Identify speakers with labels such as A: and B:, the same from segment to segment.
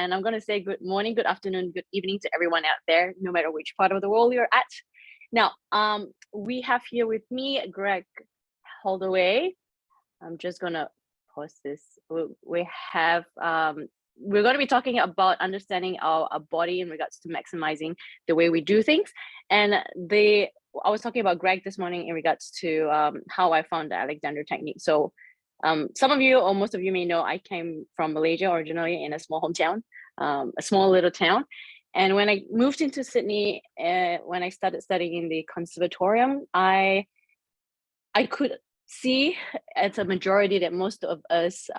A: and I'm going to say good morning, good afternoon, good evening to everyone out there, no matter which part of the world you're at. Now, we have here with me Greg Holdaway. I'm just going to pause this. We have we're going to be talking about understanding our body in regards to maximizing the way we do things. And I was talking about Greg this morning in regards to how I found the Alexander technique. So some of you or most of you may know I came from Malaysia originally in a small hometown, a small little town. And when I moved into Sydney, when I started studying in the conservatorium, I could see it's a majority that most of us,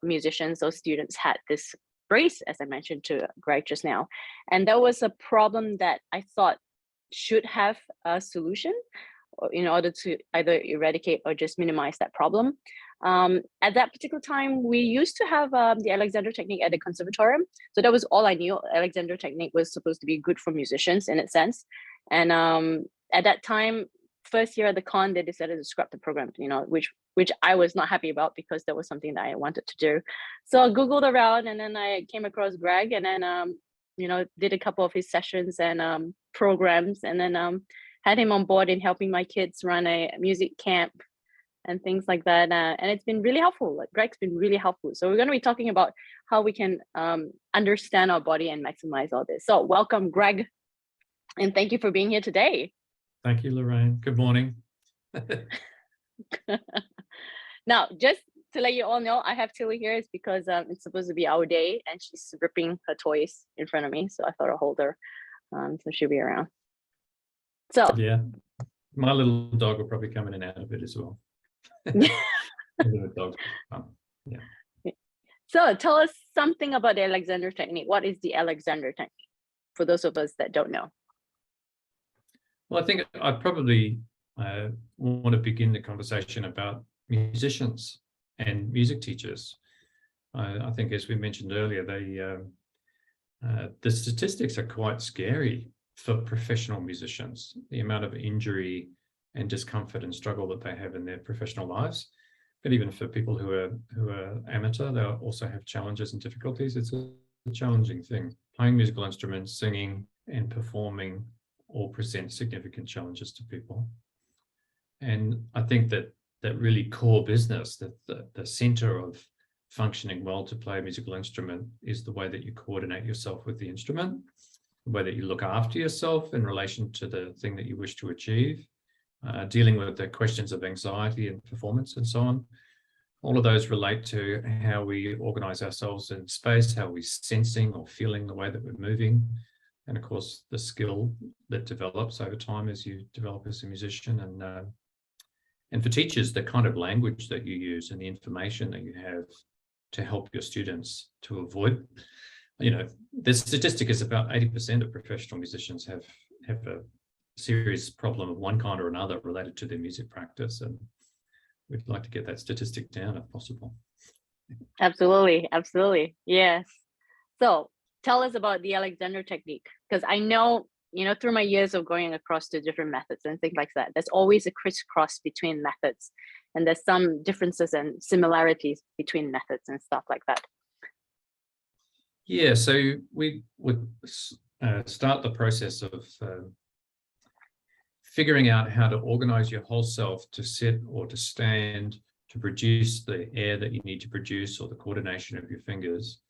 A: musicians or students had this brace, as I mentioned to Greg just now. And that was a problem that I thought should have a solution in order to either eradicate or just minimize that problem. At that particular time, we used to have the Alexander technique at the conservatorium. So that was all I knew. Alexander technique was supposed to be good for musicians in its sense. And at that time, first year at the con, they decided to scrap the program, which I was not happy about because that was something that I wanted to do. So I Googled around and then I came across Greg and then, did a couple of his sessions and programs and then had him on board in helping my kids run a music camp and things like that. And it's been really helpful. Greg's been really helpful. So we're going to be talking about how we can understand our body and maximize all this. So welcome, Greg. And thank you for being here today.
B: Thank you, Lorraine. Good morning.
A: Now, just to let you all know, I have Tilly here. It's because it's supposed to be our day and she's ripping her toys in front of me. So I thought I'd hold her. So she'll be around. So
B: yeah, my little dog will probably come in and out of it as well. Dog. Yeah.
A: So tell us something about the Alexander technique. What is the Alexander technique for those of us that don't know?
B: Well, I think I probably want to begin the conversation about musicians and music teachers. I think, as we mentioned earlier, the statistics are quite scary for professional musicians, the amount of injury and discomfort and struggle that they have in their professional lives. But even for people who are amateur, they also have challenges and difficulties. It's a challenging thing. Playing musical instruments, singing and performing all present significant challenges to people. And I think that really core business, that the center of functioning well to play a musical instrument is the way that you coordinate yourself with the instrument, the way that you look after yourself in relation to the thing that you wish to achieve, dealing with the questions of anxiety and performance and so on. All of those relate to how we organize ourselves in space, how we're sensing or feeling the way that we're moving, and of course the skill that develops over time as you develop as a musician. And for teachers, the kind of language that you use and the information that you have to help your students to avoid, the statistic is about 80% of professional musicians have a serious problem of one kind or another related to their music practice, and we'd like to get that statistic down if possible.
A: Absolutely, yes. So tell us about the Alexander technique, because I know, through my years of going across the different methods and things like that, there's always a crisscross between methods, and there's some differences and similarities between methods and stuff like that.
B: Yeah, so we would start the process of figuring out how to organize your whole self to sit or to stand, to produce the air that you need to produce, or the coordination of your fingers,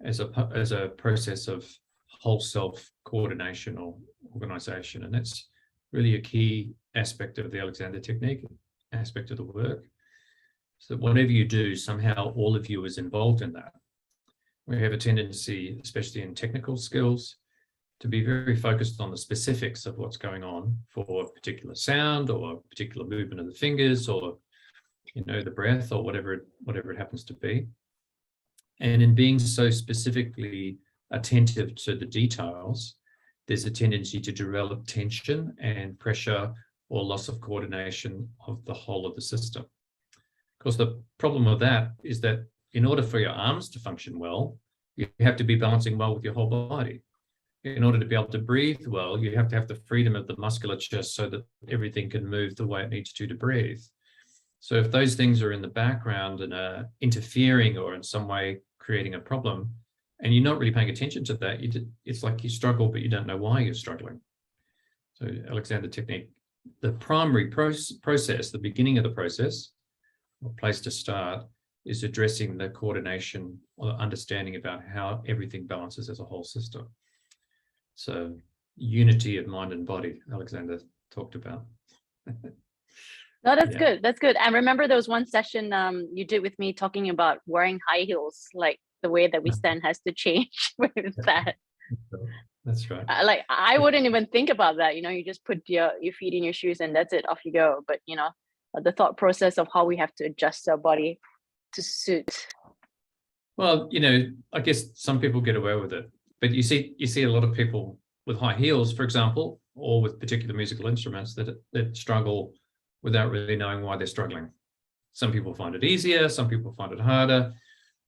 B: as a process of whole self coordination or organization. And that's really a key aspect of the Alexander technique, aspect of the work. So whatever you do, somehow all of you is involved in that. We have a tendency, especially in technical skills, to be very focused on the specifics of what's going on for a particular sound or a particular movement of the fingers, or the breath, or whatever it happens to be. And in being so specifically attentive to the details, there's a tendency to develop tension and pressure or loss of coordination of the whole of the system. Of course, the problem with that is that in order for your arms to function well, you have to be balancing well with your whole body. In order to be able to breathe well, you have to have the freedom of the musculature so that everything can move the way it needs to breathe. So if those things are in the background and are interfering or in some way creating a problem, and you're not really paying attention to that, it's like you struggle, but you don't know why you're struggling. So Alexander technique, the primary process, the beginning of the process, or place to start, is addressing the coordination or understanding about how everything balances as a whole system. So unity of mind and body, Alexander talked about.
A: No, that's good. That's good. And remember there was one session you did with me talking about wearing high heels, like the way that we stand has to change with that.
B: That's right.
A: Like I wouldn't even think about that. You just put your feet in your shoes and that's it, off you go. But the thought process of how we have to adjust our body to suit.
B: Well, I guess some people get away with it, but you see a lot of people with high heels, for example, or with particular musical instruments that struggle without really knowing why they're struggling. Some people find it easier, some people find it harder.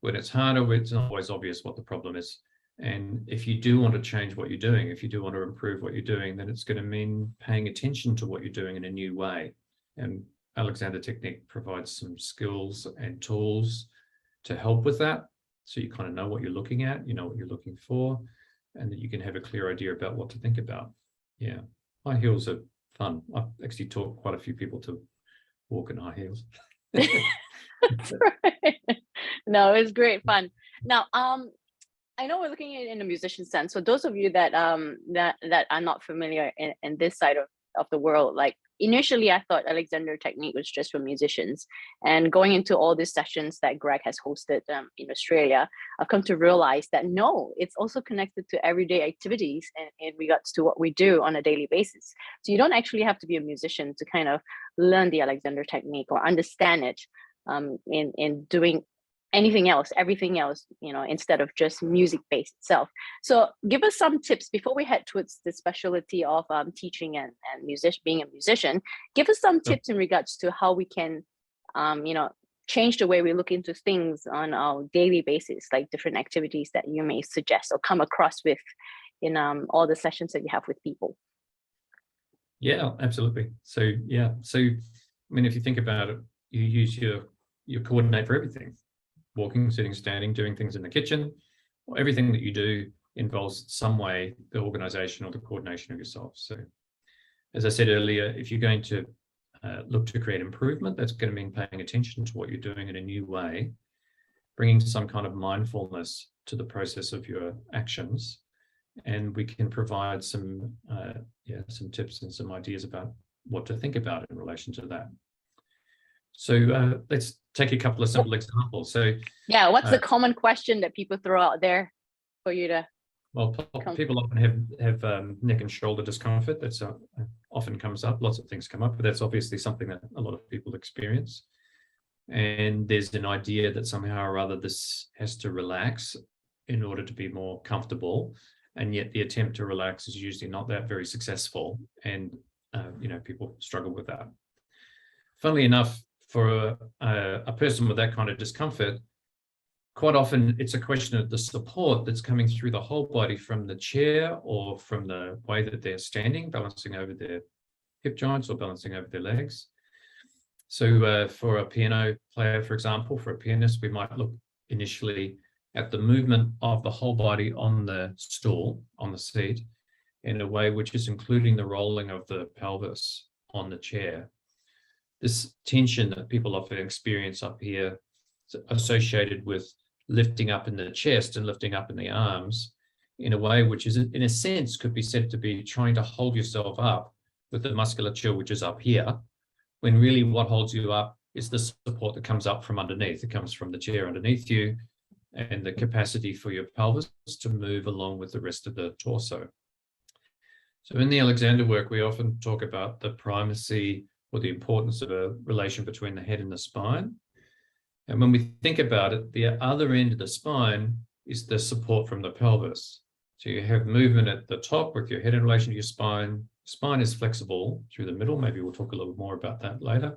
B: When it's harder, it's not always obvious what the problem is. And if you do want to change what you're doing, if you do want to improve what you're doing, then it's going to mean paying attention to what you're doing in a new way. And Alexander Technique provides some skills and tools to help with that. So you kind of know what you're looking at, you know what you're looking for, and that you can have a clear idea about what to think about. Yeah, high heels are fun. I've actually taught quite a few people to walk in high heels.
A: That's right. No, it's great fun. Now, I know we're looking at it in a musician sense. So those of you that that are not familiar in this side of the world, like initially I thought Alexander Technique was just for musicians, and going into all these sessions that Greg has hosted in Australia, I've come to realize that no, it's also connected to everyday activities and in regards to what we do on a daily basis. So you don't actually have to be a musician to kind of learn the Alexander Technique or understand it in doing anything else, everything else, instead of just music based itself. So give us some tips before we head towards the specialty of teaching and being a musician. Give us some tips in regards to how we can, change the way we look into things on our daily basis, like different activities that you may suggest or come across with in all the sessions that you have with people.
B: Yeah, absolutely. So if you think about it, you use your coordinate for everything. Walking, sitting, standing, doing things in the kitchen, or everything that you do involves some way the organization or the coordination of yourself. So as I said earlier, if you're going to look to create improvement, that's going to mean paying attention to what you're doing in a new way, bringing some kind of mindfulness to the process of your actions. And we can provide some tips and some ideas about what to think about in relation to that. So let's take a couple of simple examples. So
A: yeah, what's the common question that people throw out there for you to?
B: Well, people often have neck and shoulder discomfort. That's often comes up. Lots of things come up, but that's obviously something that a lot of people experience. And there's an idea that somehow or other this has to relax in order to be more comfortable, and yet the attempt to relax is usually not that very successful, and people struggle with that. Funnily enough, for a person with that kind of discomfort, quite often it's a question of the support that's coming through the whole body from the chair or from the way that they're standing, balancing over their hip joints or balancing over their legs. So for a piano player, for example, for a pianist, we might look initially at the movement of the whole body on the stool, on the seat, in a way which is including the rolling of the pelvis on the chair. This tension that people often experience up here is associated with lifting up in the chest and lifting up in the arms in a way which is, in a sense, could be said to be trying to hold yourself up with the musculature which is up here, when really what holds you up is the support that comes up from underneath. It comes from the chair underneath you and the capacity for your pelvis to move along with the rest of the torso. So in the Alexander work, we often talk about the primacy or the importance of a relation between the head and the spine. And when we think about it, the other end of the spine is the support from the pelvis. So you have movement at the top with your head in relation to your spine. Spine is flexible through the middle. Maybe we'll talk a little more about that later.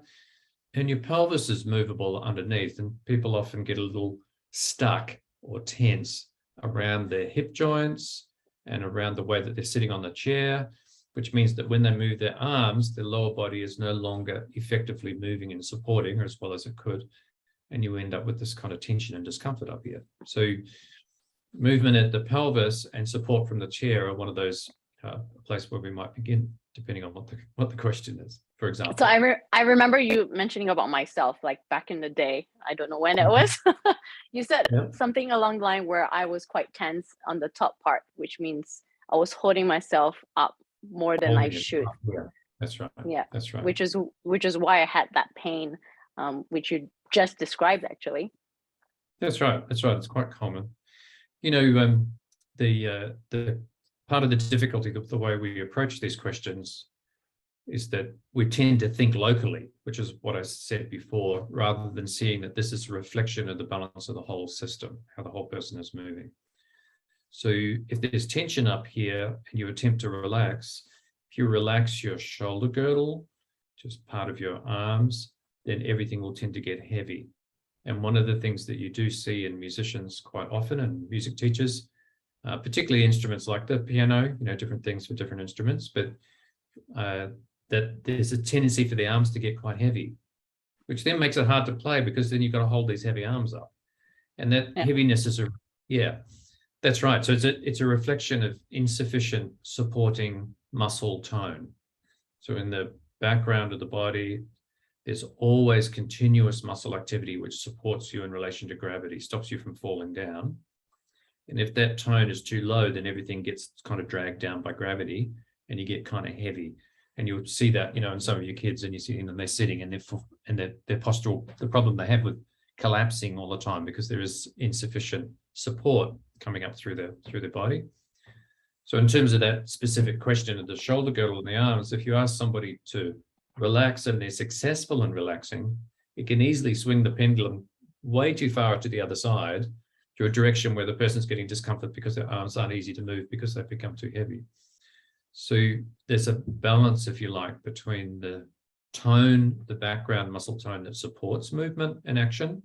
B: And your pelvis is movable underneath. And people often get a little stuck or tense around their hip joints and around the way that they're sitting on the chair, which means that when they move their arms, the lower body is no longer effectively moving and supporting as well as it could. And you end up with this kind of tension and discomfort up here. So movement at the pelvis and support from the chair are one of those places where we might begin, depending on what the question is, for example.
A: So I remember you mentioning about myself, like back in the day, I don't know when it was. You said something along the line where I was quite tense on the top part, which means I was holding myself up more than I should.
B: Yeah, that's right.
A: Yeah,
B: that's right.
A: Which is why I had that pain, which you just described, actually.
B: That's right. It's quite common. You know, the part of the difficulty of the way we approach these questions is that we tend to think locally, which is what I said before, rather than seeing that this is a reflection of the balance of the whole system, how the whole person is moving. So if there's tension up here and you attempt to relax, if you relax your shoulder girdle, just part of your arms, then everything will tend to get heavy. And one of the things that you do see in musicians quite often, and music teachers, particularly instruments like the piano, you know, different things for different instruments, but that there's a tendency for the arms to get quite heavy, which then makes it hard to play because then you've got to hold these heavy arms up. And that heaviness is that's right. So it's a reflection of insufficient supporting muscle tone. So in the background of the body, there's always continuous muscle activity which supports you in relation to gravity, stops you from falling down. And if that tone is too low, then everything gets kind of dragged down by gravity and you get kind of heavy. And you'll see that, you know, in some of your kids, and you see them, they're sitting and their postural, the problem they have with collapsing all the time because there is insufficient support coming up through their body. So in terms of that specific question of the shoulder girdle and the arms, if you ask somebody to relax and they're successful in relaxing, it can easily swing the pendulum way too far to the other side, to a direction where the person's getting discomfort because their arms aren't easy to move because they've become too heavy. So there's a balance, if you like, between the tone, the background muscle tone that supports movement and action,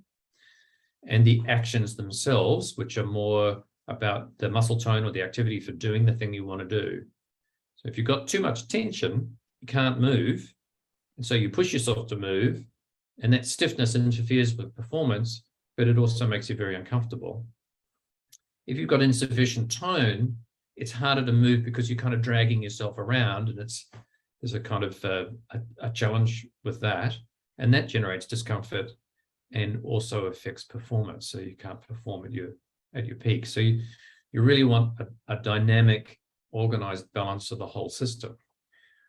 B: and the actions themselves, which are more about the muscle tone or the activity for doing the thing you want to do. So if you've got too much tension, you can't move. And so you push yourself to move, and that stiffness interferes with performance, but it also makes you very uncomfortable. If you've got insufficient tone, it's harder to move because you're kind of dragging yourself around, and there's a kind of a challenge with that, and that generates discomfort and also affects performance. So you can't perform at your peak. So you really want a dynamic, organized balance of the whole system,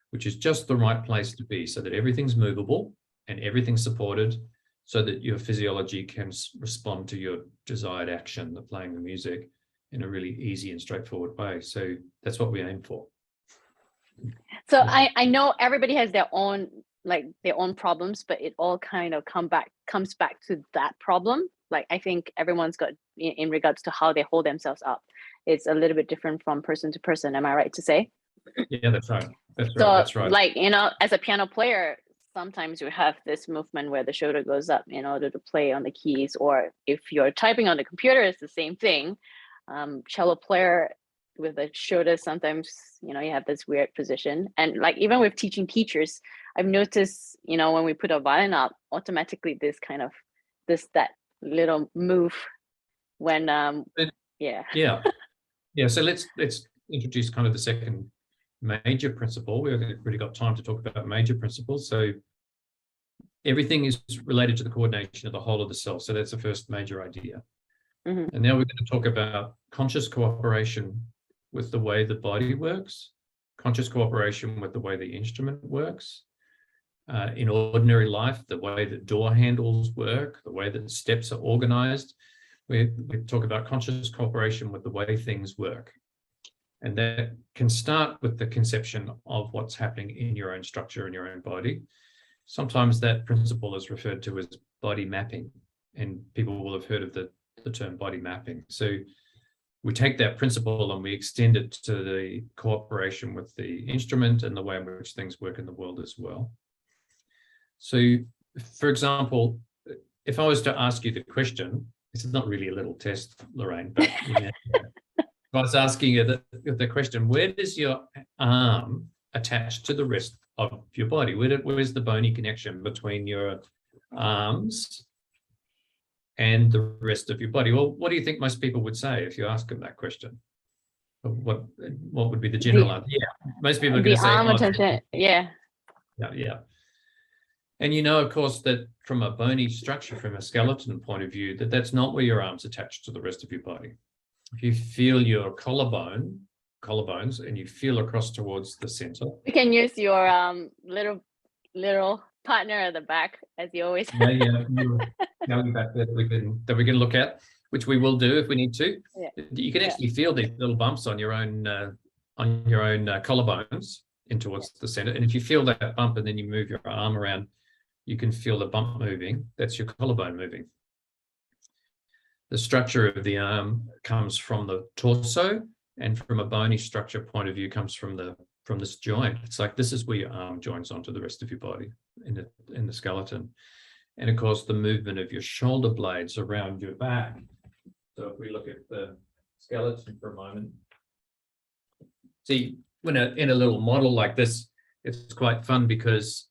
B: which is just the right place to be, so that everything's movable and everything's supported, so that your physiology can respond to your desired action, the playing the music, in a really easy and straightforward way. So that's what we aim for.
A: So I know everybody has their own problems, but it all kind of comes back to that problem. Like, I think everyone's got, in regards to how they hold themselves up, it's a little bit different from person to person. Am I right to say?
B: Yeah, that's right. That's right.
A: Like, you know, as a piano player, sometimes you have this movement where the shoulder goes up in order to play on the keys, or if you're typing on the computer, it's the same thing. Cello player with the shoulder, sometimes, you know, you have this weird position. And like, even with teaching teachers, I've noticed, you know, when we put a violin up, automatically that little move when
B: So let's introduce kind of the second major principle. We've already got time to talk about major principles. So everything is related to the coordination of the whole of the self. So that's the first major idea. Mm-hmm. And now we're going to talk about conscious cooperation with the way the body works, conscious cooperation with the way the instrument works. In ordinary life, the way that door handles work, the way that steps are organized. We talk about conscious cooperation with the way things work. And that can start with the conception of what's happening in your own structure, in your own body. Sometimes that principle is referred to as body mapping, and people will have heard of the term body mapping. So we take that principle and we extend it to the cooperation with the instrument and the way in which things work in the world as well. So, for example, if I was to ask you the question, this is not really a little test, Lorraine, but if I was asking you the question, where does your arm attach to the rest of your body? Where's the bony connection between your arms and the rest of your body. Well, what do you think most people would say if you ask them that question? What would be the general answer? Yeah, most people are going
A: The
B: to say,
A: arm
B: oh,
A: attention, yeah.
B: yeah. And you know, of course, that from a bony structure, from a skeleton point of view, that's not where your arm's attached to the rest of your body. If you feel your collarbones, and you feel across towards the center.
A: You can use your little partner at the back, as you always.
B: Yeah, going back that we can look at, which we will do if we need to.
A: Yeah.
B: You can actually feel these little bumps on your own collarbones in towards the center, and if you feel that bump and then you move your arm around, you can feel the bump moving. That's your collarbone moving. The structure of the arm comes from the torso, and from a bony structure point of view comes from this joint. It's like this is where your arm joins onto the rest of your body in the skeleton. And of course, the movement of your shoulder blades around your back. So if we look at the skeleton for a moment, see, when in a little model like this, it's quite fun because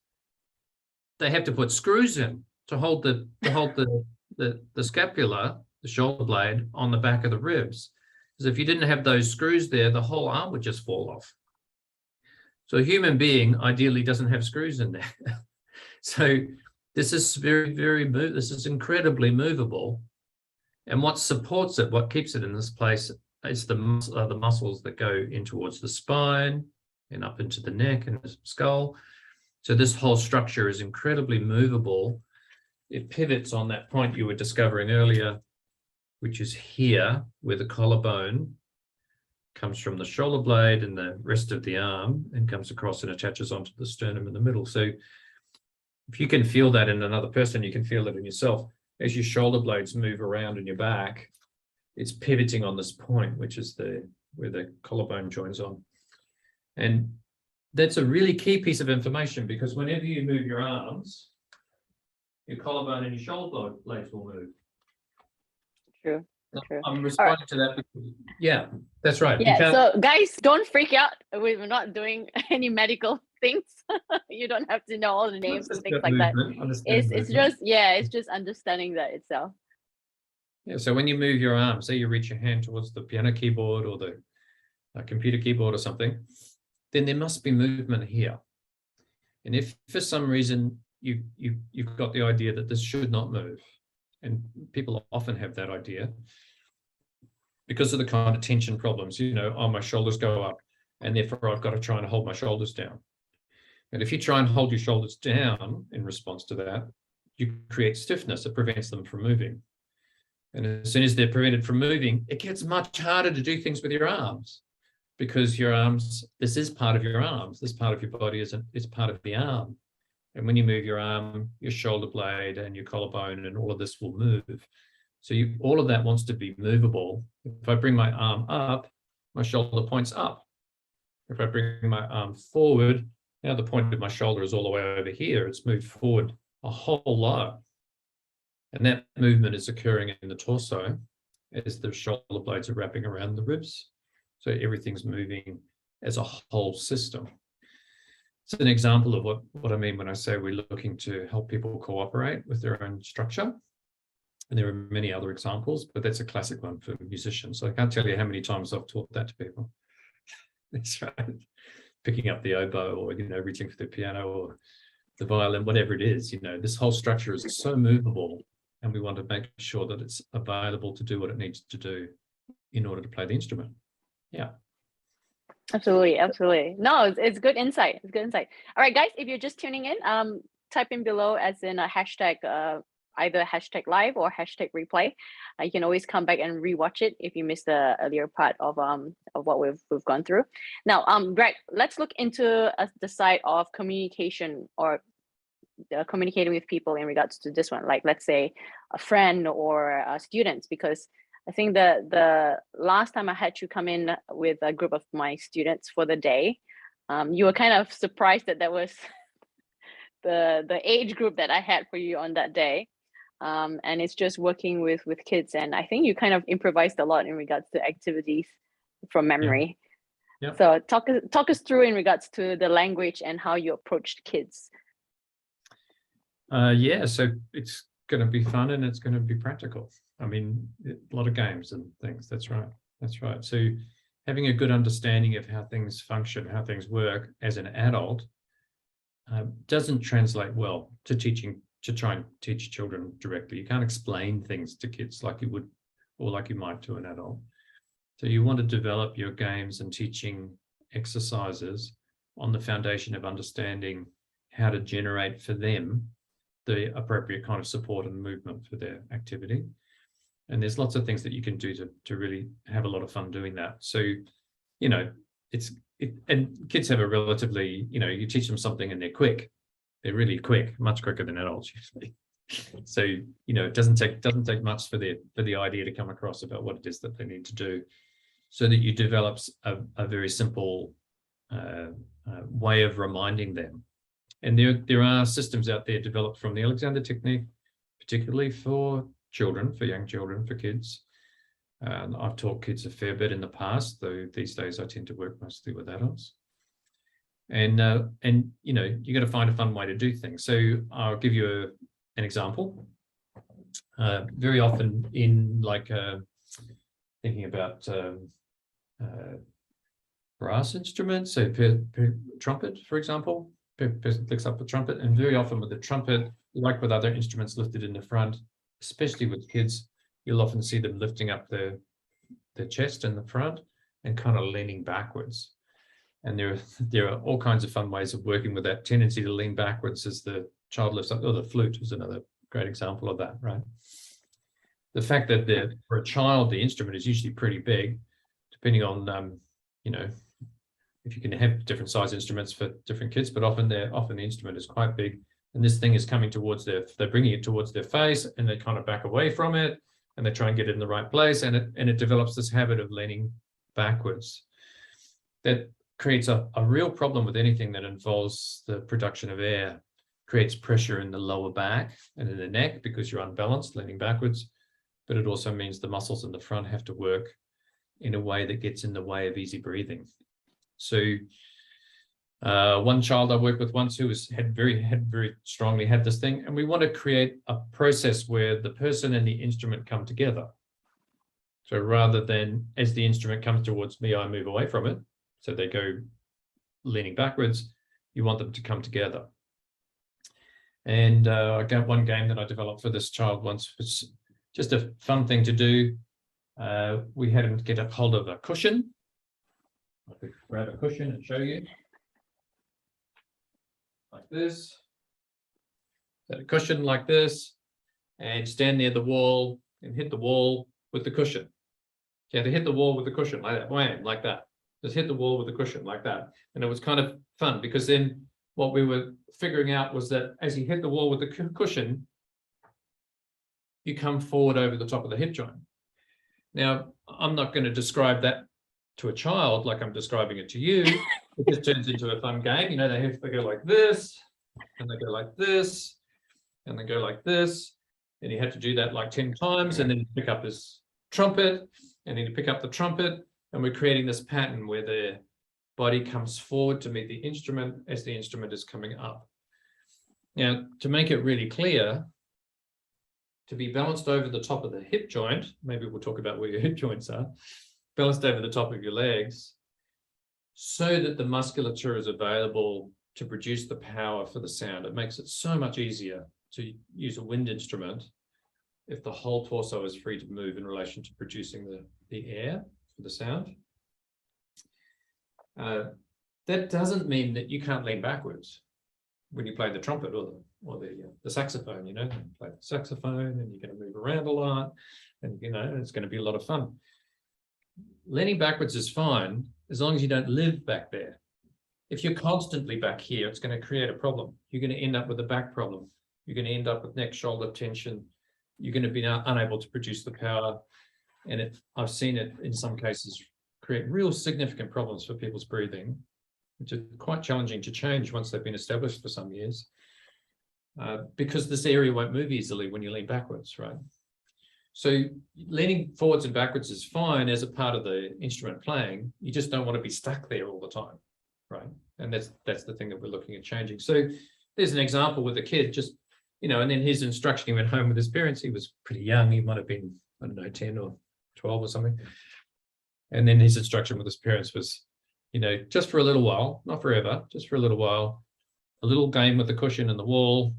B: they have to put screws in to hold the scapula, the shoulder blade, on the back of the ribs. Because if you didn't have those screws there, the whole arm would just fall off. So a human being ideally doesn't have screws in there. So this is this is incredibly movable. And what supports it, what keeps it in this place, is the muscles that go in towards the spine and up into the neck and the skull. So this whole structure is incredibly movable. It pivots on that point you were discovering earlier, which is here, where the collarbone comes from the shoulder blade and the rest of the arm and comes across and attaches onto the sternum in the middle. So if you can feel that in another person, you can feel it in yourself. As your shoulder blades move around in your back, it's pivoting on this point, which is where the collarbone joins on. And that's a really key piece of information, because whenever you move your arms, your collarbone and your shoulder blades will move.
A: True.
B: I'm responding to that because, yeah, that's right.
A: Yeah, so guys, don't freak out. We're not doing any medical things. You don't have to know all the names and things like that. It's just understanding that itself.
B: Yeah, so when you move your arm, say you reach your hand towards the piano keyboard or the computer keyboard or something, then there must be movement here. And if for some reason you've got the idea that this should not move, and people often have that idea because of the kind of tension problems, oh, my shoulders go up and therefore I've got to try and hold my shoulders down. And if you try and hold your shoulders down in response to that, you create stiffness that prevents them from moving. And as soon as they're prevented from moving, it gets much harder to do things with your arms, because your arms, this is part of your arms. This part of your body is part of the arm. And when you move your arm, your shoulder blade and your collarbone and all of this will move. So all of that wants to be movable. If I bring my arm up, my shoulder points up. If I bring my arm forward, now the point of my shoulder is all the way over here. It's moved forward a whole lot. And that movement is occurring in the torso as the shoulder blades are wrapping around the ribs. So everything's moving as a whole system. It's an example of what I mean when I say we're looking to help people cooperate with their own structure. And there are many other examples, but that's a classic one for musicians. So I can't tell you how many times I've taught that to people. That's right. Picking up the oboe, or reaching for the piano or the violin, whatever it is, this whole structure is so movable, and we want to make sure that it's available to do what it needs to do in order to play the instrument. Yeah.
A: Absolutely. No, it's good insight. It's good insight. All right, guys, if you're just tuning in, type in below as in a hashtag, either hashtag live or hashtag replay. You can always come back and rewatch it if you missed the earlier part of what we've gone through. Now, Greg, let's look into the side of communication, or communicating with people in regards to this one, like let's say a friend or students, because I think the last time I had you come in with a group of my students for the day, you were kind of surprised that was the age group that I had for you on that day. And it's just working with kids. And I think you kind of improvised a lot in regards to activities from memory.
B: Yeah.
A: So talk us through in regards to the language and how you approached kids.
B: So it's going to be fun and it's going to be practical. I mean, a lot of games and things. That's right. That's right. So having a good understanding of how things function, how things work as an adult doesn't translate well to teaching, to try and teach children directly. You can't explain things to kids like you would, or like you might to an adult. So you want to develop your games and teaching exercises on the foundation of understanding how to generate for them the appropriate kind of support and movement for their activity. And there's lots of things that you can do to really have a lot of fun doing that. So, you know, and kids have a relatively, you know, you teach them something and they're quick. They're really quick, much quicker than adults usually. So, you know, it doesn't take much for the idea to come across about what it is that they need to do, so that you develop a very simple way of reminding them. And there are systems out there developed from the Alexander technique, particularly for children, for young children, for kids. I've taught kids a fair bit in the past, though these days I tend to work mostly with adults. And you know, you got to find a fun way to do things. So I'll give you an example. Very often in like thinking about brass instruments, so trumpet, for example. Person picks up the trumpet, and very often with the trumpet, like with other instruments lifted in the front, especially with kids, you'll often see them lifting up their chest in the front and kind of leaning backwards. And there are all kinds of fun ways of working with that tendency to lean backwards as the child lifts up. Or the flute is another great example of that, right? The fact that for a child, the instrument is usually pretty big, depending on, you know, if you can have different size instruments for different kids, but often the instrument is quite big, and this thing is coming towards they're bringing it towards their face, and they kind of back away from it, and they try and get it in the right place, and it develops this habit of leaning backwards. That creates a real problem with anything that involves the production of air. Creates pressure in the lower back and in the neck because you're unbalanced, leaning backwards, but it also means the muscles in the front have to work in a way that gets in the way of easy breathing. So one child I worked with once who had very strongly had this thing, and we want to create a process where the person and the instrument come together. So rather than as the instrument comes towards me, I move away from it, so they go leaning backwards, you want them to come together. And I got one game that I developed for this child once, which was just a fun thing to do. We had him get a hold of a cushion. I could grab a cushion and show you. Like this. Set a cushion like this, and stand near the wall and hit the wall with the cushion. You had to hit the wall with the cushion like that, wham, like that. Just hit the wall with the cushion like that. And it was kind of fun because then what we were figuring out was that as you hit the wall with the cushion, you come forward over the top of the hip joint. Now, I'm not going to describe that to a child like I'm describing it to you. It just turns into a fun game. You know, they go like this, and they go like this, and they go like this. And he had to do that like 10 times, and then he'd pick up his trumpet, and he'd pick up the trumpet, and we're creating this pattern where the body comes forward to meet the instrument as the instrument is coming up. Now, to make it really clear, to be balanced over the top of the hip joint, maybe we'll talk about where your hip joints are, balanced over the top of your legs, so that the musculature is available to produce the power for the sound. It makes it so much easier to use a wind instrument if the whole torso is free to move in relation to producing the air for the sound. That doesn't mean that you can't lean backwards when you play the trumpet or the saxophone. You know, you play the saxophone and you're going to move around a lot, and you know it's going to be a lot of fun. Leaning backwards is fine as long as you don't live back there. If you're constantly back here, it's going to create a problem. You're going to end up with a back problem. You're going to end up with neck shoulder tension. You're going to be unable to produce the power, and I've seen it in some cases create real significant problems for people's breathing, which are quite challenging to change once they've been established for some years, because this area won't move easily when you lean backwards, right? So leaning forwards and backwards is fine as a part of the instrument playing. You just don't want to be stuck there all the time, right? And that's the thing that we're looking at changing. So there's an example with a kid. Just and then his instruction, he went home with his parents. He was pretty young. He might have been, I don't know, 10 or 12 or something. And then his instruction with his parents was, just for a little while, not forever, just for a little while, a little game with the cushion and the wall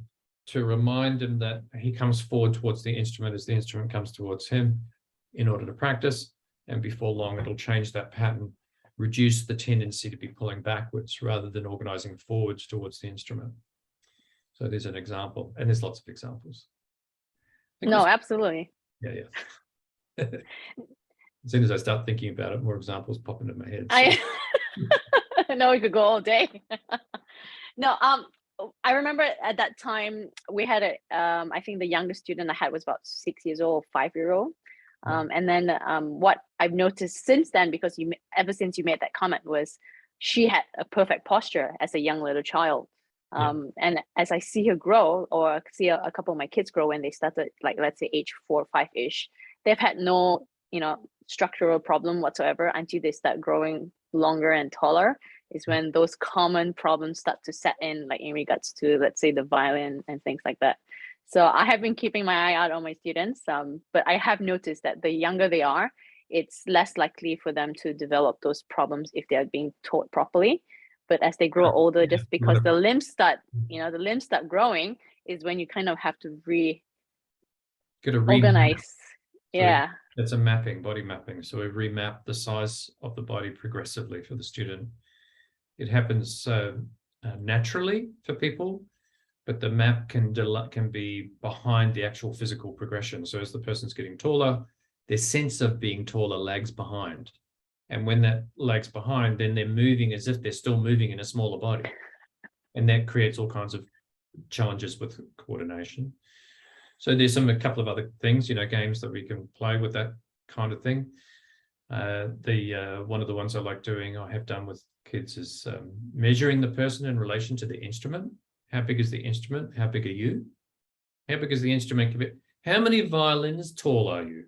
B: to remind him that he comes forward towards the instrument as the instrument comes towards him in order to practice. And before long, it'll change that pattern, reduce the tendency to be pulling backwards rather than organizing forwards towards the instrument. So there's an example, and there's lots of examples.
A: No, absolutely.
B: Yeah. As soon as I start thinking about it, more examples pop into my head. So.
A: I know we could go all day. No, I remember at that time we had I think the youngest student I had was about 6 years old, 5-year-old. And then what I've noticed since then, because ever since you made that comment, was she had a perfect posture as a young little child. And as I see her grow, or see a couple of my kids grow when they started, like, let's say age 4 or 5-ish, they've had no, structural problem whatsoever until they start growing longer and taller, is when those common problems start to set in, like in regards to, let's say, the violin and things like that. So I have been keeping my eye out on my students, but I have noticed that the younger they are, it's less likely for them to develop those problems if they are being taught properly. But as they grow older, just because the limbs start growing, is when you kind of have to reorganize. Yeah.
B: That's a mapping, body mapping. So we remap the size of the body progressively for the student. It happens naturally for people, but the map can be behind the actual physical progression. So as the person's getting taller, their sense of being taller lags behind. And when that lags behind, then they're moving as if they're still moving in a smaller body. And that creates all kinds of challenges with coordination. So there's a couple of other things, games that we can play with that kind of thing. One of the ones I like doing, I have done with kids, is measuring the person in relation to the instrument. How big is the instrument? How big are you? How big is the instrument? How many violins tall are you?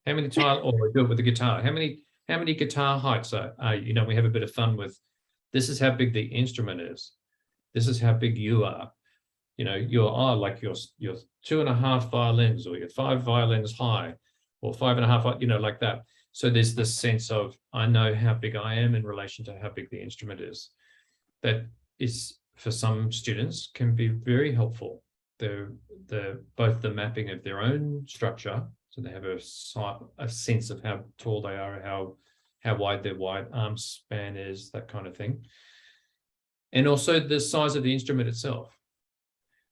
B: How many or do it with the guitar. How many guitar heights are you? We have a bit of fun with, this is how big the instrument is. This is how big you are. You are like you're 2.5 violins, or you're 5 violins high, or 5.5, like that. So there's this sense of, I know how big I am in relation to how big the instrument is. That is, for some students, can be very helpful. Both the mapping of their own structure, so they have a sense of how tall they are, how wide their wide arm span is, that kind of thing. And also the size of the instrument itself.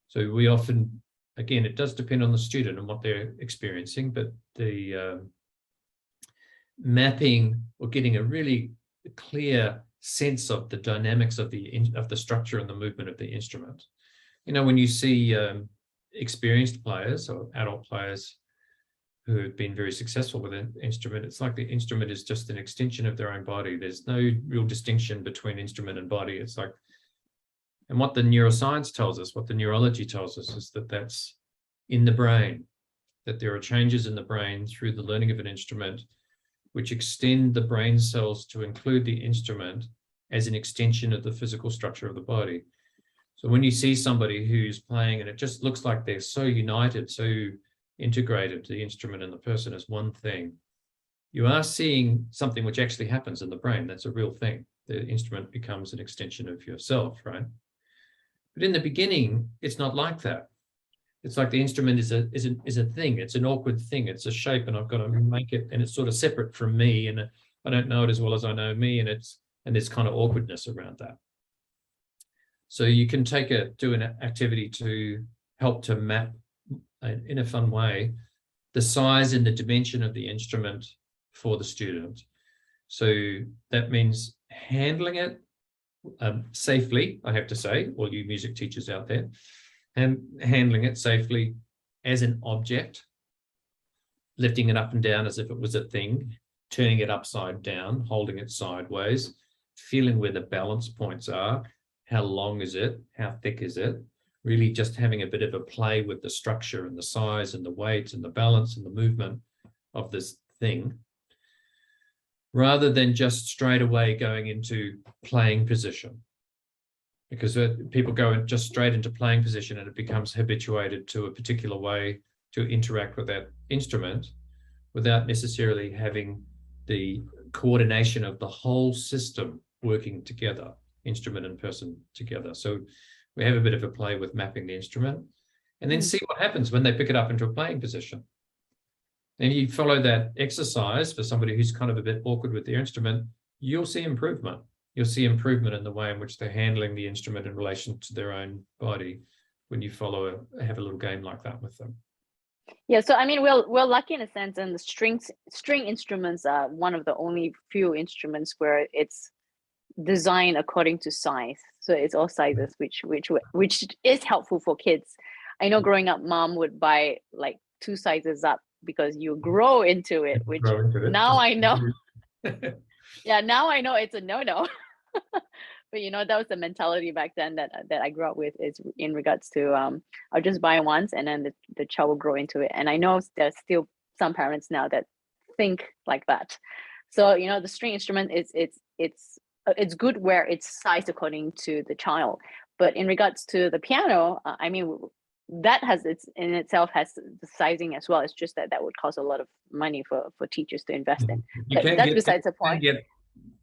B: So we often, again, it does depend on the student and what they're experiencing, but the mapping, or getting a really clear sense of the dynamics of the structure and the movement of the instrument. When you see experienced players or adult players who have been very successful with an instrument, it's like the instrument is just an extension of their own body. There's no real distinction between instrument and body. It's like, and what the neuroscience tells us, what the neurology tells us, is that that's in the brain, that there are changes in the brain through the learning of an instrument which extend the brain cells to include the instrument as an extension of the physical structure of the body. So when you see somebody who's playing and it just looks like they're so united, so integrated, the instrument and the person as one thing, you are seeing something which actually happens in the brain. That's a real thing. The instrument becomes an extension of yourself, right? But in the beginning, it's not like that. It's like the instrument is a thing. It's an awkward thing. It's a shape, and I've got to make it, and it's sort of separate from me, and I don't know it as well as I know me, and there's kind of awkwardness around that. So you can do an activity to help to map in a fun way the size and the dimension of the instrument for the student. So that means handling it safely, I have to say, all you music teachers out there, and handling it safely as an object, lifting it up and down as if it was a thing, turning it upside down, holding it sideways, feeling where the balance points are, how long is it, how thick is it, really just having a bit of a play with the structure and the size and the weight and the balance and the movement of this thing, rather than just straight away going into playing position. because people go just straight into playing position and it becomes habituated to a particular way to interact with that instrument without necessarily having the coordination of the whole system working together, instrument and person together. So we have a bit of a play with mapping the instrument and then see what happens when they pick it up into a playing position. And you follow that exercise for somebody who's kind of a bit awkward with their instrument, you'll see improvement. You'll see improvement in the way in which they're handling the instrument in relation to their own body when you have a little game like that with them.
A: Yeah, so I mean, we're lucky in a sense, and the string instruments are one of the only few instruments where it's designed according to size. So it's all sizes, which is helpful for kids. I know growing up, mom would buy like 2 sizes up because you grow into it, which now I know. Yeah, now I know it's a no-no. But that was the mentality back then that I grew up with, is in regards to I'll just buy once and then the child will grow into it. And I know there's still some parents now that think like that. So the string instrument it's good where it's sized according to the child. But in regards to the piano, I mean, that has in itself has the sizing as well. It's just that would cost a lot of money for teachers to invest in. But that's besides the point.
B: Get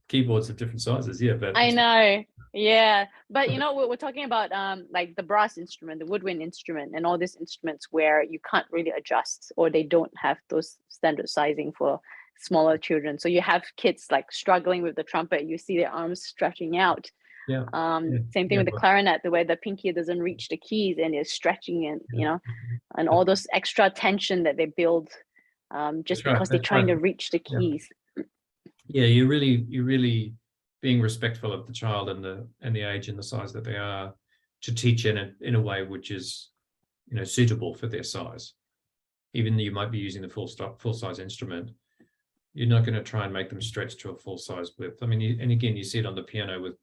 B: keyboards of different sizes, yeah. But
A: I know, yeah. But we're talking about like the brass instrument, the woodwind instrument, and all these instruments where you can't really adjust, or they don't have those standard sizing for smaller children. So you have kids like struggling with the trumpet. You see their arms stretching out.
B: Yeah.
A: Same thing with the clarinet, the way the pinky doesn't reach the keys and they're stretching it, and all those extra tension that they build just because they're trying to reach the keys.
B: Yeah, you're really being respectful of the child and the age and the size that they are, to teach in a way which is suitable for their size. Even though you might be using the full size instrument, you're not going to try and make them stretch to a full size width. I mean, and again, you see it on the piano with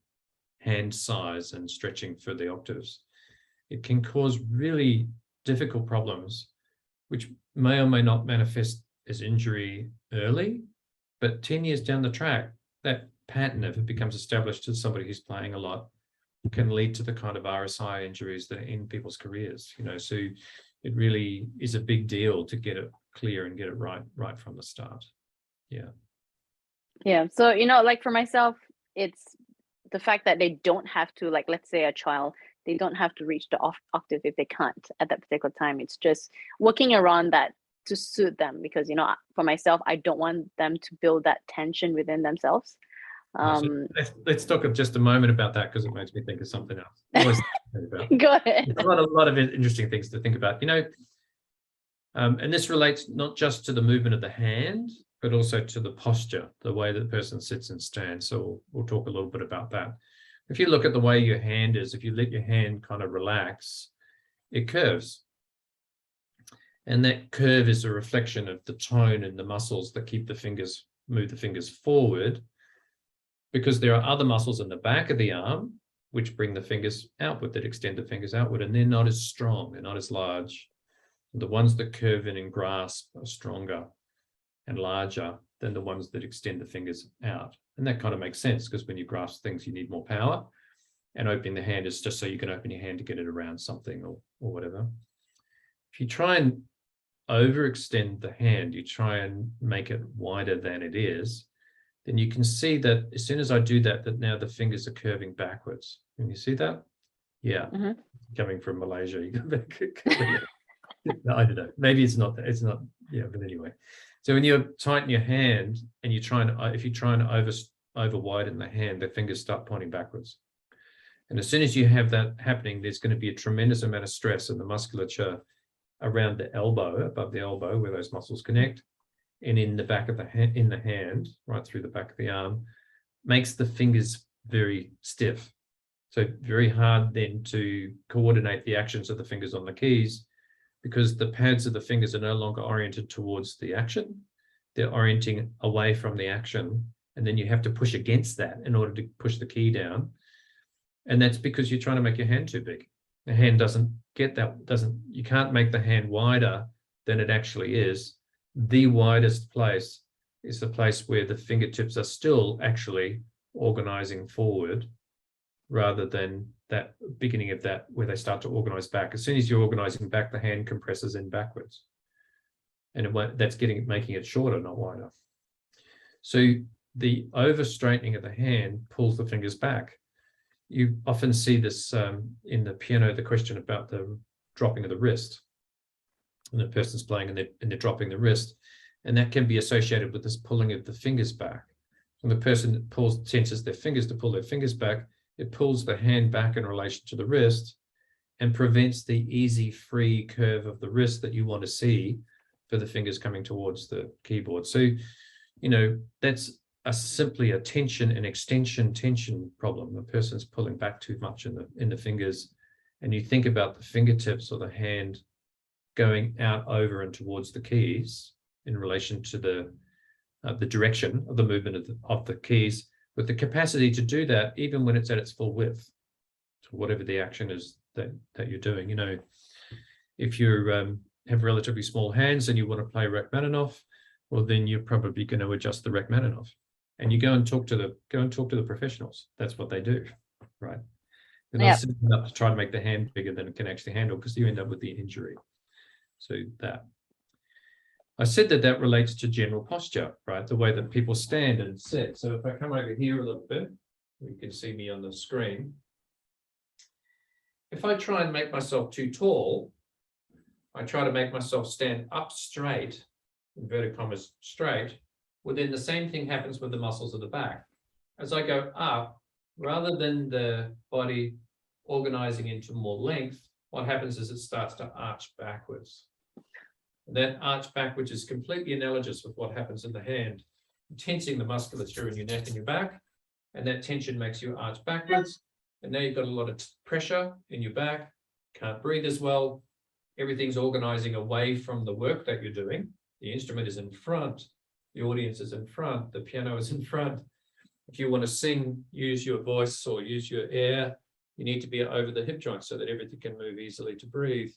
B: hand size and stretching for the octaves. It can cause really difficult problems, which may or may not manifest as injury early, but 10 years down the track, that pattern, if it becomes established to somebody who's playing a lot, can lead to the kind of RSI injuries that end people's careers. So it really is a big deal to get it clear and get it right from the start. Yeah.
A: So like for myself, it's the fact that they don't have to, like, let's say a child, they don't have to reach the octave if they can't at that particular time. It's just working around that to suit them, because for myself, I don't want them to build that tension within themselves.
B: So let's talk just a moment about that, because it makes me think of something else.
A: Go ahead.
B: There's a lot of interesting things to think about, and this relates not just to the movement of the hand, but also to the posture, the way that the person sits and stands. So we'll talk a little bit about that. If you look at the way your hand is, if you let your hand kind of relax, it curves. And that curve is a reflection of the tone and the muscles that move the fingers forward, because there are other muscles in the back of the arm which bring the fingers outward, that extend the fingers outward, and they're not as strong, they're not as large. The ones that curve in and grasp are stronger and larger than the ones that extend the fingers out. And that kind of makes sense, because when you grasp things, you need more power, and opening the hand is just so you can open your hand to get it around something or whatever. If you try and overextend the hand, you try and make it wider than it is, then you can see that as soon as I do that now the fingers are curving backwards. Can you see that? Yeah. Mm-hmm. Coming from Malaysia, you go back. I don't know. Maybe it's not. Yeah, but anyway. So when you tighten your hand and if you try and over widen the hand, the fingers start pointing backwards. And as soon as you have that happening, there's going to be a tremendous amount of stress in the musculature around the elbow, above the elbow, where those muscles connect, and in the back of the hand, in the hand, right through the back of the arm, makes the fingers very stiff. So very hard then to coordinate the actions of the fingers on the keys, because the pads of the fingers are no longer oriented towards the action. They're orienting away from the action. And then you have to push against that in order to push the key down. And that's because you're trying to make your hand too big. The hand doesn't get that, you can't make the hand wider than it actually is. The widest place is the place where the fingertips are still actually organizing forward rather than that beginning of that where they start to organize back. As soon as you're organizing back, the hand compresses in backwards. And that's making it shorter, not wider. So the over straightening of the hand pulls the fingers back. You often see this in the piano, the question about the dropping of the wrist. And the person's playing and they're dropping the wrist. And that can be associated with this pulling of the fingers back. When the person tenses their fingers to pull their fingers back, it pulls the hand back in relation to the wrist and prevents the easy, free curve of the wrist that you want to see for the fingers coming towards the keyboard. So, you know, that's simply a tension and extension tension problem. The person's pulling back too much in the fingers, and you think about the fingertips or the hand going out over and towards the keys in relation to the direction of the movement of the keys, with the capacity to do that even when it's at its full width, so whatever the action is that you're doing. You know, if you have relatively small hands and you want to play Rachmaninoff, well, then you're probably going to adjust the Rachmaninoff, and you go and talk to the professionals. That's what they do, right? They're not sitting up to try to make the hand bigger than it can actually handle, because you end up with the injury. So that. I said that relates to general posture, right? The way that people stand and sit. So if I come over here a little bit, you can see me on the screen. If I try and make myself too tall, I try to make myself stand up straight, inverted commas straight, well, then the same thing happens with the muscles of the back. As I go up, rather than the body organizing into more length, what happens is it starts to arch backwards. And that arch backwards is completely analogous with what happens in the hand, tensing the musculature in your neck and your back, and that tension makes you arch backwards. And now you've got a lot of pressure in your back, can't breathe as well. Everything's organizing away from the work that you're doing. The instrument is in front, the audience is in front, the piano is in front. If you want to sing, use your voice or use your air, you need to be over the hip joint so that everything can move easily to breathe.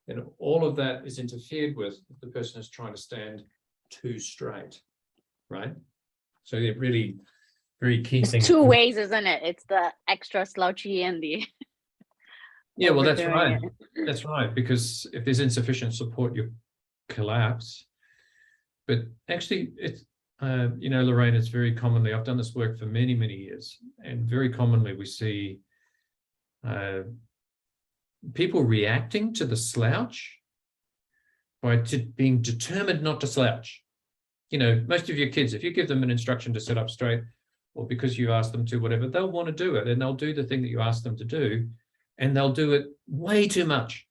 B: And all of that is interfered with if the person is trying to stand too straight, right? So they're really very key things.
A: It's two ways, isn't it? It's the extra slouchy and the
B: yeah, well, that's right. That's right, because if there's insufficient support, you collapse. But actually, it's you know, Lorraine, it's very commonly, I've done this work for many, many years, and very commonly we see people reacting to the slouch by being determined not to slouch. You know, most of your kids, if you give them an instruction to sit up straight, or because you ask them to, whatever, they'll want to do it, and they'll do the thing that you ask them to do, and they'll do it way too much.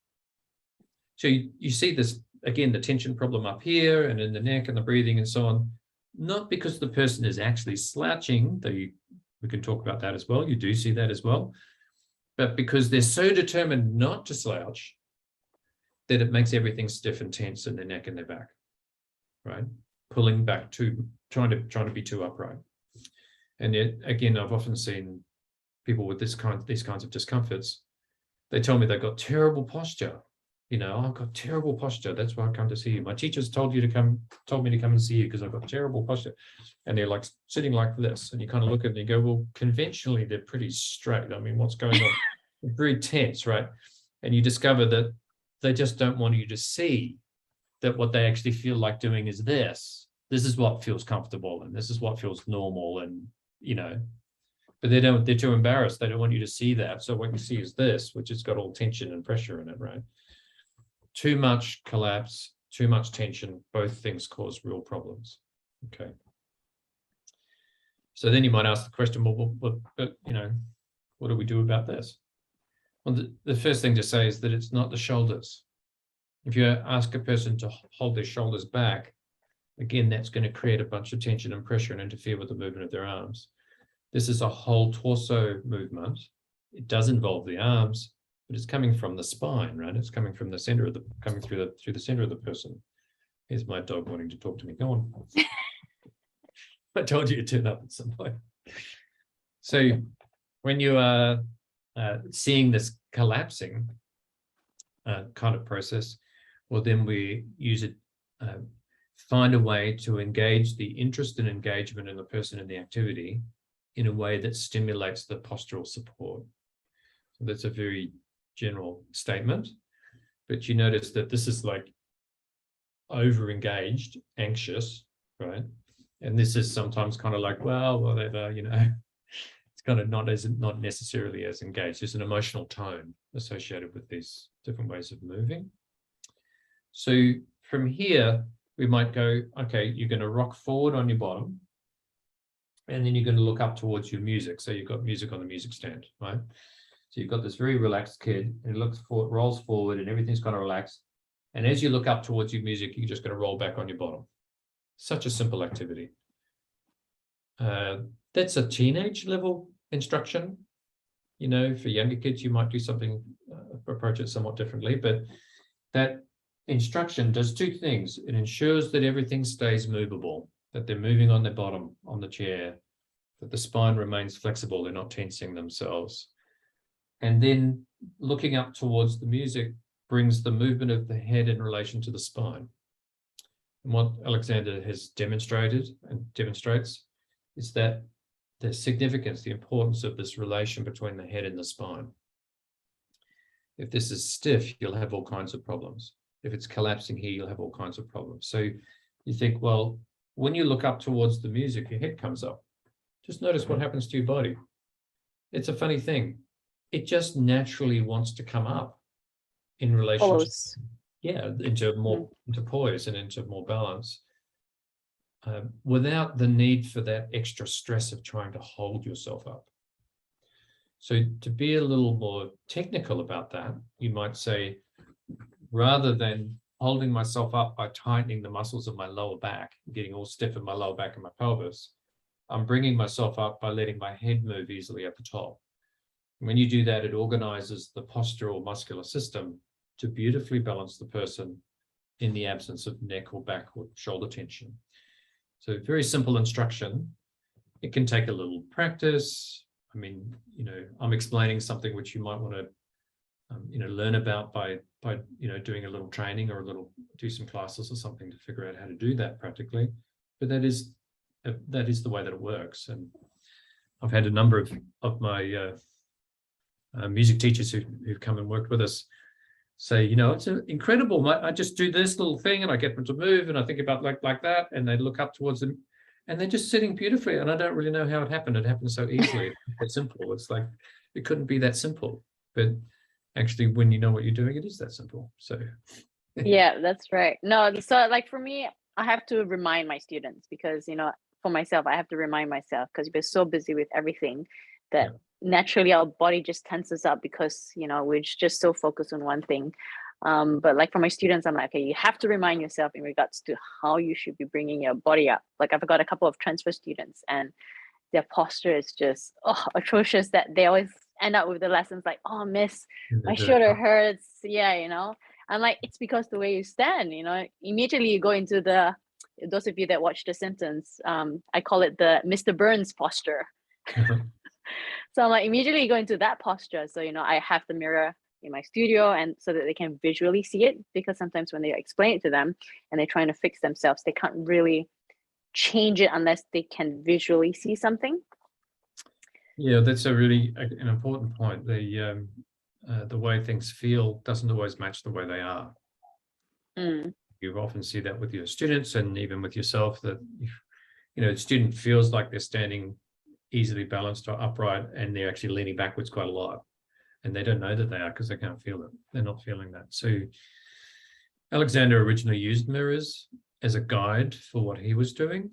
B: So you see this, again, the tension problem up here and in the neck and the breathing and so on, not because the person is actually slouching, though we can talk about that as well, you do see that as well, but because they're so determined not to slouch that it makes everything stiff and tense in their neck and their back, right? Pulling back trying to be too upright. And yet, again, I've often seen people with these kinds of discomforts. They tell me they've got terrible posture. You know, I've got terrible posture. That's why I come to see you. My teachers told me to come and see you because I've got terrible posture. And they're like sitting like this. And you kind of look at it and you go, well, conventionally, they're pretty straight. I mean, what's going on? They're very tense, right? And you discover that they just don't want you to see that what they actually feel like doing is this. This is what feels comfortable and this is what feels normal, and, you know, but they're too embarrassed. They don't want you to see that. So what you see is this, which has got all tension and pressure in it, right? Too much collapse, too much tension, both things cause real problems. Okay. So then you might ask the question, well, but you know, what do we do about this? Well, the first thing to say is that it's not the shoulders. If you ask a person to hold their shoulders back, again, that's going to create a bunch of tension and pressure and interfere with the movement of their arms. This is a whole torso movement. It does involve the arms, but it's coming from the spine, right? It's coming from the center of coming through the center of the person. Here's my dog wanting to talk to me. Go on. I told you to turn up at some point. So when you are seeing this collapsing kind of process, well, then we use it, find a way to engage the interest and engagement in the person in the activity in a way that stimulates the postural support. So that's a very general statement, but you notice that this is like over-engaged, anxious, right? And this is sometimes kind of like, well, whatever, you know, it's kind of not necessarily as engaged. There's an emotional tone associated with these different ways of moving. So from here, we might go, okay, you're going to rock forward on your bottom, and then you're going to look up towards your music. So you've got music on the music stand, right? So you've got this very relaxed kid, and he looks forward, rolls forward, and everything's kind of relaxed. And as you look up towards your music, you're just going to roll back on your bottom. Such a simple activity. That's a teenage level instruction. You know, for younger kids, you might do something, approach it somewhat differently, but that instruction does two things. It ensures that everything stays movable, that they're moving on their bottom on the chair, that the spine remains flexible, they're not tensing themselves. And then looking up towards the music brings the movement of the head in relation to the spine. And what Alexander has demonstrated and demonstrates is that the significance, the importance of this relation between the head and the spine. If this is stiff, you'll have all kinds of problems. If it's collapsing here, you'll have all kinds of problems. So you think, well, when you look up towards the music, your head comes up. Just notice what happens to your body. It's a funny thing. It just naturally wants to come up in relation
A: Follows.
B: into poise and into more balance, without the need for that extra stress of trying to hold yourself up. So to be a little more technical about that, you might say, rather than holding myself up by tightening the muscles of my lower back, getting all stiff in my lower back and my pelvis, I'm bringing myself up by letting my head move easily at the top. When you do that, it organizes the postural muscular system to beautifully balance the person in the absence of neck or back or shoulder tension. So very simple instruction. It can take a little practice. I mean, you know, I'm explaining something which you might want to, learn about by doing a little training or do some classes or something to figure out how to do that practically. But that is the way that it works. And I've had a number of my music teachers who've come and worked with us say, you know, it's incredible. I just do this little thing and I get them to move and I think about like that, and they look up towards them and they're just sitting beautifully. And I don't really know how it happened. It happened so easily. It's simple. It's like, it couldn't be that simple. But actually, when you know what you're doing, it is that simple. So
A: Yeah, that's right. No, so like for me, I have to remind my students because, you know, for myself, I have to remind myself because we're so busy with everything that naturally our body just tenses up because, you know, we're just so focused on one thing. But like for my students, I'm like, okay, you have to remind yourself in regards to how you should be bringing your body up. Like I've got a couple of transfer students and their posture is just atrocious that they always end up with the lessons like, oh, miss, my shoulder hurts. Yeah, you know, I'm like, it's because the way you stand, you know, immediately you go into those of you that watch The Simpsons, I call it the Mr. Burns posture. So I'm like, immediately go into that posture. So, you know, I have the mirror in my studio and so that they can visually see it, because sometimes when they explain it to them and they're trying to fix themselves, they can't really change it unless they can visually see something.
B: Yeah, that's a really an important point. The way things feel doesn't always match the way they are. You often see that with your students and even with yourself, that the student feels like they're standing easily balanced or upright and they're actually leaning backwards quite a lot, and they don't know that they are because they can't feel it. They're not feeling that. So Alexander originally used mirrors as a guide for what he was doing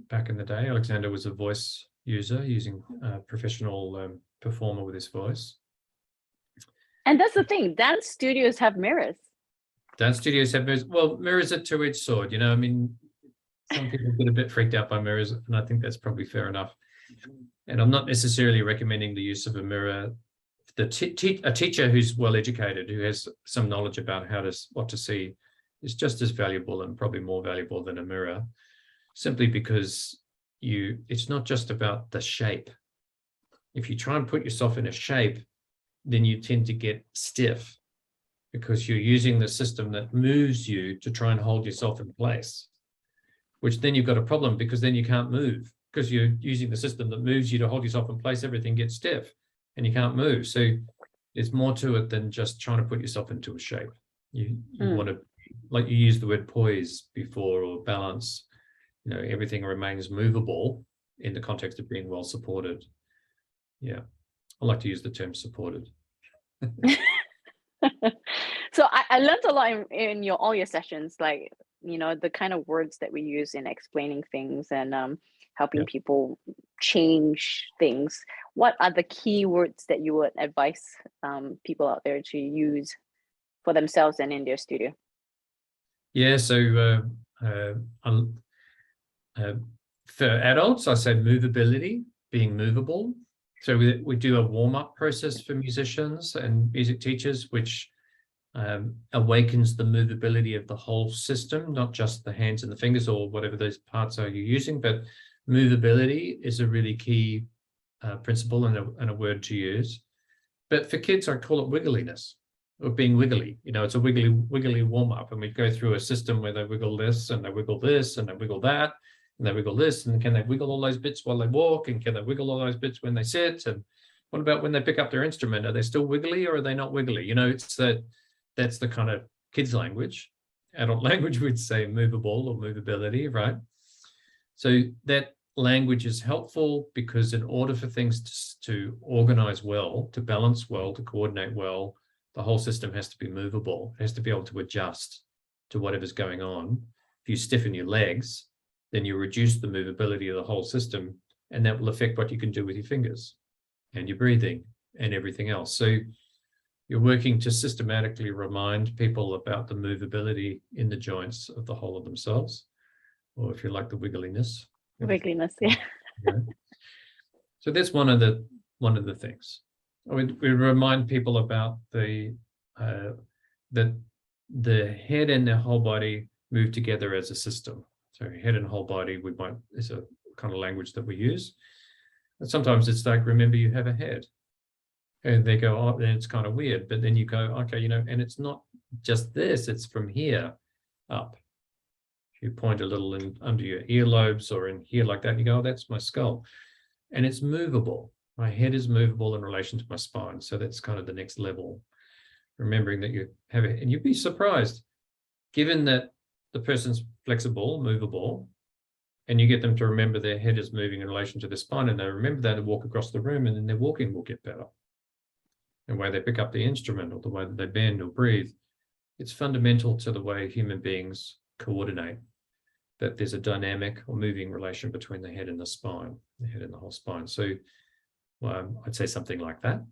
B: back in the day. Alexander was a voice user, using a professional performer with his voice.
A: And that's the thing, dance studios have mirrors.
B: Dance studios have mirrors. Well, mirrors are a two-edged sword, I mean, some people get a bit freaked out by mirrors, and I think that's probably fair enough. And I'm not necessarily recommending the use of a mirror. A teacher who's well educated, who has some knowledge about what to see, is just as valuable and probably more valuable than a mirror, simply because it's not just about the shape. If you try and put yourself in a shape, then you tend to get stiff because you're using the system that moves you to try and hold yourself in place, which then you've got a problem because then you can't move. because you're using the system that moves you to hold yourself in place, everything gets stiff and you can't move. So there's more to it than just trying to put yourself into a shape. You want to, like you used the word poise before, or balance, everything remains movable in the context of being well supported. Yeah, I like to use the term supported.
A: So I learned a lot in all your sessions, like, the kind of words that we use in explaining things and helping people change things. What are the key words that you would advise people out there to use for themselves and in their studio?
B: Yeah, so for adults, I say movability, being movable. So we do a warm-up process for musicians and music teachers, which awakens the movability of the whole system, not just the hands and the fingers or whatever those parts are you're using, but movability is a really key principle and a word to use. But for kids, I call it wiggliness, or being wiggly. It's a wiggly warm-up, and we go through a system where they wiggle this and they wiggle this and they wiggle that and they wiggle this, and can they wiggle all those bits while they walk, and can they wiggle all those bits when they sit, and what about when they pick up their instrument? Are they still wiggly or are they not wiggly? It's that's the kind of kids language. Adult language would say movable or movability, right? So that language is helpful because in order for things to organize well, to balance well, to coordinate well, the whole system has to be movable. It has to be able to adjust to whatever's going on. If you stiffen your legs, then you reduce the movability of the whole system, and that will affect what you can do with your fingers and your breathing and everything else. So you're working to systematically remind people about the movability in the joints of the whole of themselves, or if you like, the wiggliness.
A: Wiggliness, yeah.
B: So that's one of the things. We remind people about that the head and the whole body move together as a system. So head and whole body is a kind of language that we use. And sometimes it's like, remember you have a head. And they go, oh, then it's kind of weird. But then you go, okay, and it's not just this, it's from here up. If you point a little in under your earlobes or in here like that, and you go, oh, that's my skull. And it's movable. My head is movable in relation to my spine. So that's kind of the next level. Remembering that you have it, and you'd be surprised, given that the person's flexible, movable, and you get them to remember their head is moving in relation to the spine, and they remember that and walk across the room, and then their walking will get better. The way they pick up the instrument or the way that they bend or breathe, it's fundamental to the way human beings coordinate, that there's a dynamic or moving relation between the head and the spine, the head and the whole spine. So I'd say something like that.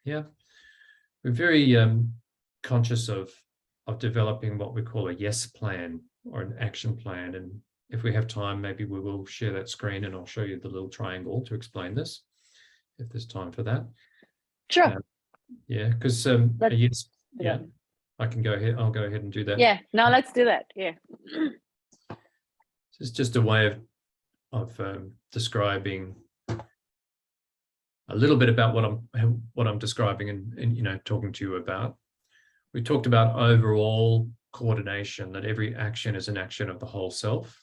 B: Yeah. We're very conscious of developing what we call a yes plan or an action plan. And if we have time, maybe we will share that screen and I'll show you the little triangle to explain this, if there's time for that.
A: Sure.
B: Yeah, because yes, yeah, I can go ahead. I'll go ahead and do that.
A: Yeah, now let's do that. Yeah.
B: It's just a way of describing a little bit about what I'm describing and talking to you about. We talked about overall coordination, that every action is an action of the whole self,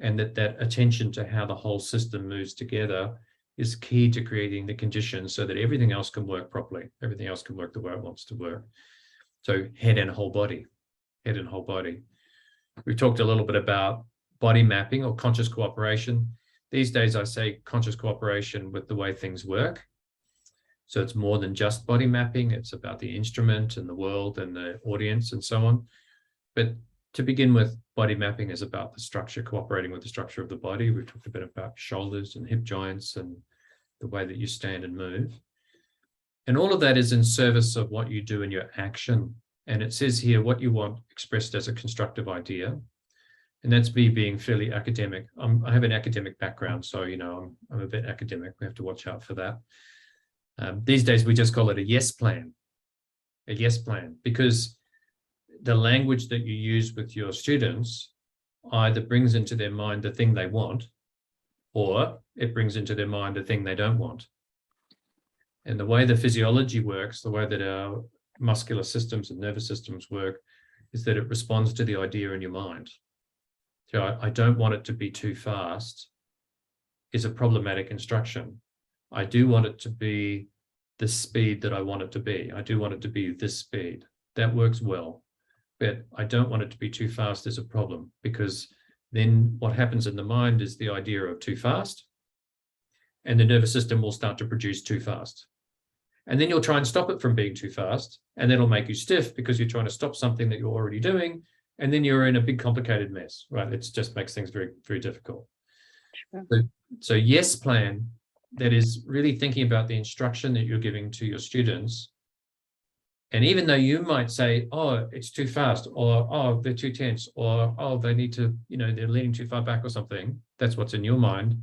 B: and that attention to how the whole system moves together is key to creating the conditions so that everything else can work properly. Everything else can work the way it wants to work. So head and whole body, head and whole body. We talked a little bit about body mapping or conscious cooperation. These days I say conscious cooperation with the way things work. So it's more than just body mapping. It's about the instrument and the world and the audience and so on. But to begin with, body mapping is about the structure, cooperating with the structure of the body. We've talked a bit about shoulders and hip joints and the way that you stand and move. And all of that is in service of what you do in your action. And it says here what you want expressed as a constructive idea. And that's me being fairly academic. I have an academic background, so I'm a bit academic. We have to watch out for that. These days we just call it a yes plan, because the language that you use with your students either brings into their mind the thing they want, or it brings into their mind the thing they don't want. And the way the physiology works, the way that our muscular systems and nervous systems work, is that it responds to the idea in your mind. So I don't want it to be too fast. is a problematic instruction. I do want it to be the speed that I want it to be. I do want it to be this speed. That works well, but I don't want it to be too fast as a problem, because then what happens in the mind is the idea of too fast, and the nervous system will start to produce too fast. And then you'll try and stop it from being too fast, and that'll make you stiff because you're trying to stop something that you're already doing, and then you're in a big complicated mess, right? It just makes things very, very difficult.
A: Sure.
B: So yes plan, that is really thinking about the instruction that you're giving to your students. And even though you might say, oh, it's too fast, or oh, they're too tense, or oh, they need to, they're leaning too far back or something, that's what's in your mind.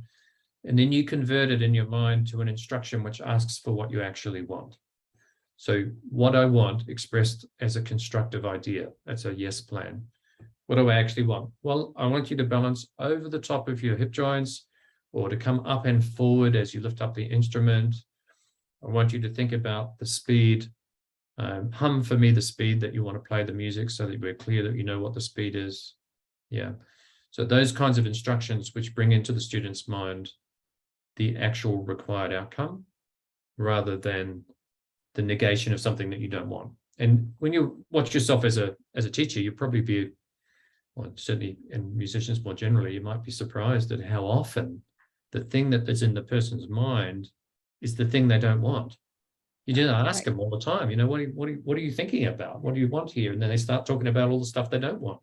B: And then you convert it in your mind to an instruction which asks for what you actually want. So what I want expressed as a constructive idea, that's a yes plan. What do I actually want? Well, I want you to balance over the top of your hip joints, or to come up and forward as you lift up the instrument. I want you to think about the speed. Hum for me the speed that you want to play the music, so that we're clear that you know what the speed is. Yeah. So those kinds of instructions which bring into the student's mind the actual required outcome, rather than the negation of something that you don't want. And when you watch yourself as a teacher, you probably be, well, certainly, and musicians more generally, you might be surprised at how often the thing that is in the person's mind is the thing they don't want. You just ask them all the time, what are you thinking about? What do you want here? And then they start talking about all the stuff they don't want.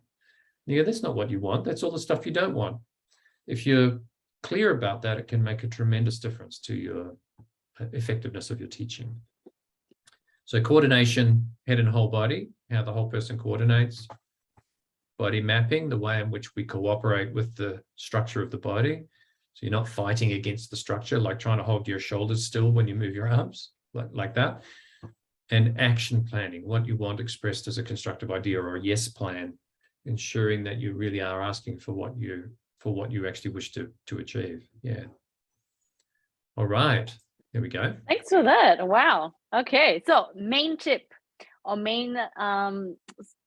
B: And you go, that's not what you want. That's all the stuff you don't want. If you're clear about that, it can make a tremendous difference to your effectiveness of your teaching. So coordination, head and whole body, how the whole person coordinates. Body mapping, the way in which we cooperate with the structure of the body. So you're not fighting against the structure, like trying to hold your shoulders still when you move your arms, like that. And action planning, what you want expressed as a constructive idea or a yes plan, ensuring that you really are asking for what you actually wish to achieve. Yeah. All right. There we go.
A: Thanks for that. Wow. Okay. So main tip or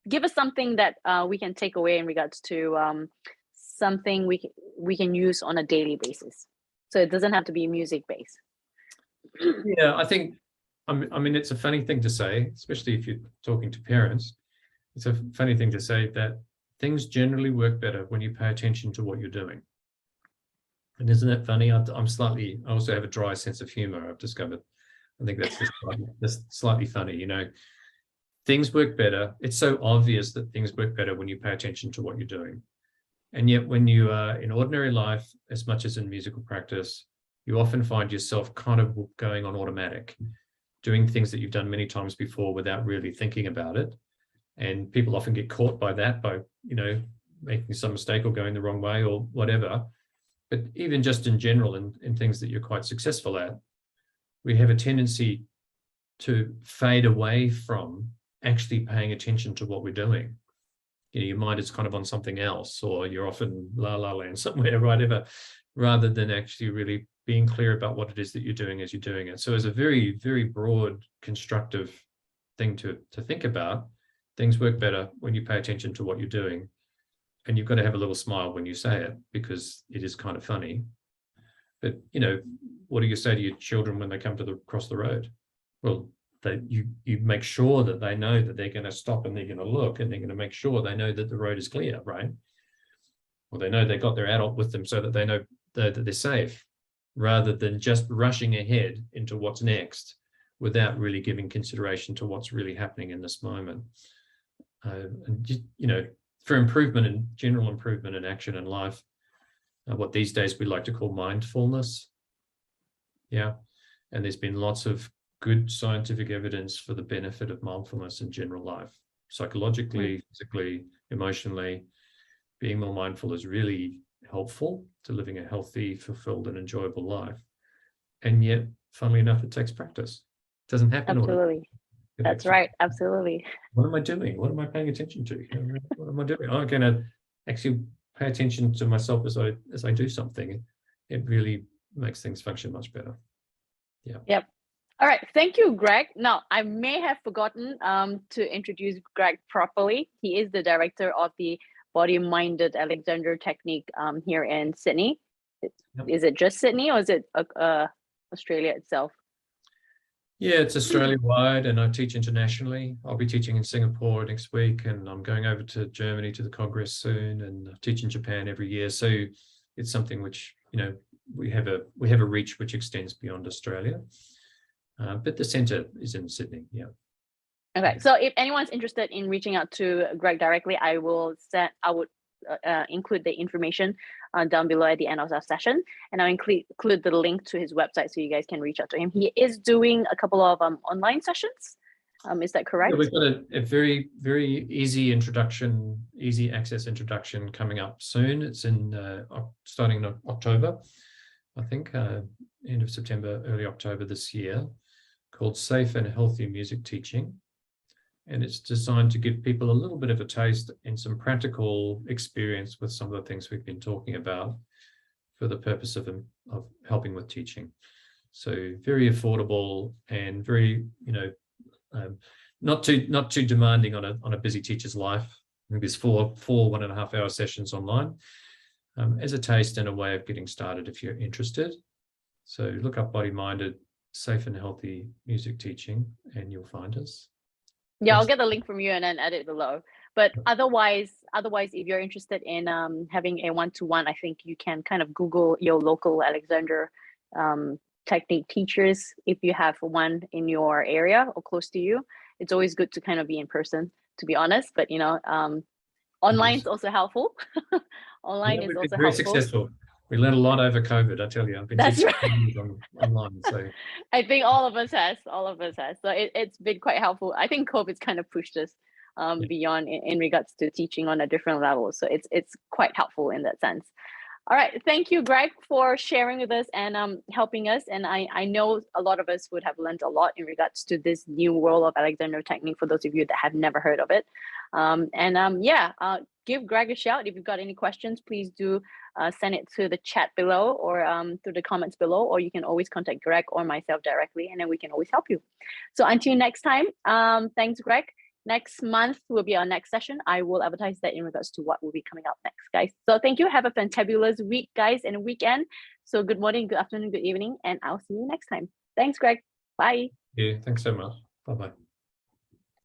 A: give us something that we can take away in regards to something we can use on a daily basis. So it doesn't have to be music based.
B: Yeah, I think, I mean, it's a funny thing to say, especially if you're talking to parents. It's a funny thing to say that things generally work better when you pay attention to what you're doing. And isn't it funny? I also have a dry sense of humor, I've discovered. I think that's just slightly funny, Things work better. It's so obvious that things work better when you pay attention to what you're doing. And yet when you are in ordinary life, as much as in musical practice, you often find yourself kind of going on automatic, doing things that you've done many times before without really thinking about it. And people often get caught by that, by, making some mistake or going the wrong way or whatever. But even just in general, in things that you're quite successful at, we have a tendency to fade away from actually paying attention to what we're doing. Your mind is kind of on something else, or you're off in la la land somewhere, whatever, rather than actually really being clear about what it is that you're doing as you're doing it. So as a very, very broad, constructive thing to think about, things work better when you pay attention to what you're doing. And you've got to have a little smile when you say it, because it is kind of funny. But, what do you say to your children when they come to cross the road? Well, you make sure that they know that they're going to stop and they're going to look, and they're going to make sure they know that the road is clear, right? Or they know they got their adult with them so that they know that they're safe, rather than just rushing ahead into what's next without really giving consideration to what's really happening in this moment. For improvement and general improvement in action in life, what these days we like to call mindfulness. Yeah. And there's been lots of good scientific evidence for the benefit of mindfulness in general life, psychologically, physically, emotionally. Being more mindful is really helpful to living a healthy, fulfilled, and enjoyable life. And yet, funnily enough, it takes practice. It doesn't happen.
A: Absolutely. That's right. Absolutely.
B: What am I doing? What am I paying attention to? What am I doing? I'm going to actually pay attention to myself as I do something. It really makes things function much better. Yeah. Yep.
A: All right. Thank you, Greg. Now, I may have forgotten to introduce Greg properly. He is the director of the Body-Minded Alexander Technique here in Sydney.
B: Yep.
A: Is it just Sydney or is it Australia itself?
B: Yeah, it's Australia-wide, and I teach internationally. I'll be teaching in Singapore next week, and I'm going over to Germany to the Congress soon, and I teach in Japan every year. So it's something which, we have a reach which extends beyond Australia. But the centre is in Sydney. Yeah.
A: Okay, so if anyone's interested in reaching out to Greg directly, I would include the information down below at the end of our session, and I'll include the link to his website so you guys can reach out to him. He is doing a couple of online sessions. Is that correct?
B: Yeah, we've got a very, very easy access introduction coming up soon. It's in starting in October, I think, end of September, early October this year, called Safe and Healthy Music Teaching. And it's designed to give people a little bit of a taste and some practical experience with some of the things we've been talking about for the purpose of helping with teaching. So very affordable and very, not too demanding on a busy teacher's life. I think there's four 1.5-hour sessions online as a taste and a way of getting started if you're interested. So look up Body Minded Safe and Healthy Music Teaching and you'll find us.
A: Yeah, I'll get the link from you and then add it below. But otherwise, if you're interested in having a one-to-one, I think you can kind of Google your local Alexander technique teachers if you have one in your area or close to you. It's always good to kind of be in person, to be honest. But online is also helpful. Online is also
B: very
A: helpful.
B: Successful. We learned a lot over COVID, I tell you. I've been teaching online, so
A: I think all of us has. So it's been quite helpful. I think COVID's kind of pushed us beyond in regards to teaching on a different level. So it's quite helpful in that sense. All right, thank you, Greg, for sharing with us and helping us. And I know a lot of us would have learned a lot in regards to this new world of Alexander technique for those of you that have never heard of it. Give Greg a shout. If you've got any questions, please do send it to the chat below or through the comments below, or you can always contact Greg or myself directly, and then we can always help you. So until next time, thanks, Greg. Next month will be our next session. I will advertise that in regards to what will be coming up next, guys. So thank you. Have a fantabulous week, guys, and weekend. So good morning, good afternoon, good evening, and I'll see you next time. Thanks, Greg. Bye.
B: yeah, thanks so much. Bye-bye.